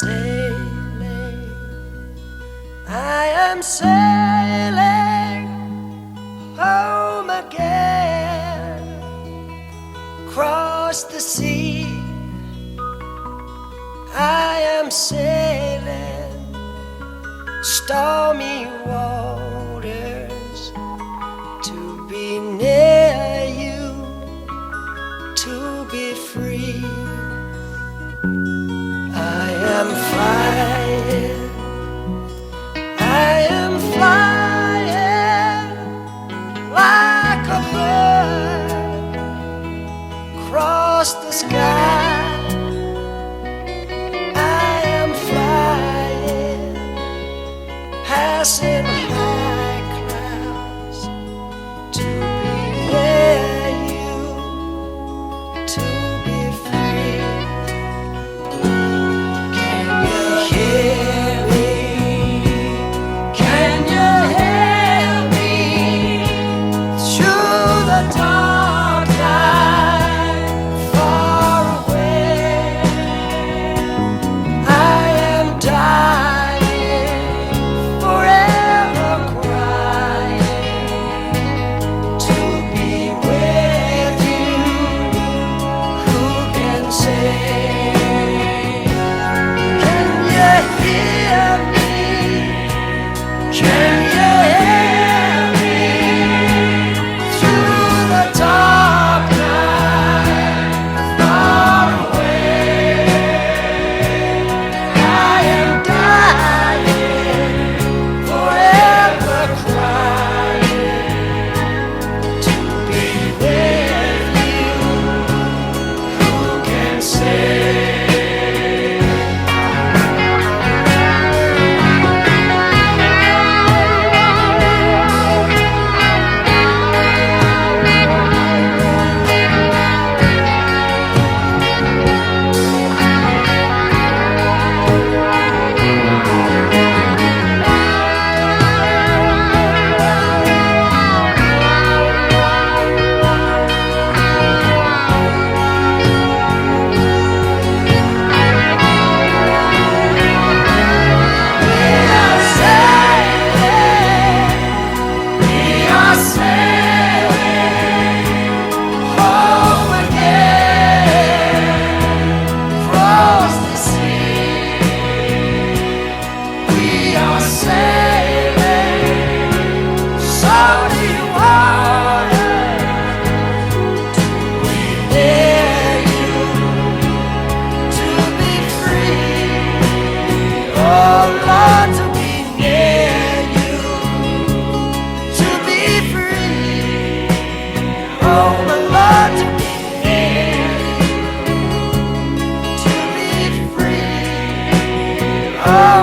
sailing, I am sailing home again, across the sea. I am sailing stormy waters to be near you, to be free. I am flying, I am flying like a bird across the sky. I am flying, passing high clouds to be near you, to be free. Can you hear me? Can you hear me through the dark night, far away? I am dying, forever crying, to be with you. Who can say? Can you hear me? Can you hear me through the dark night, far away? I am dying, forever crying, to be with you. Who can say? We are sailing home again, across the sea. We are sailing salty water to be near you, to be free. Oh Lord, to be near you, to be free. Oh my Lord, to be near you, to be free. Oh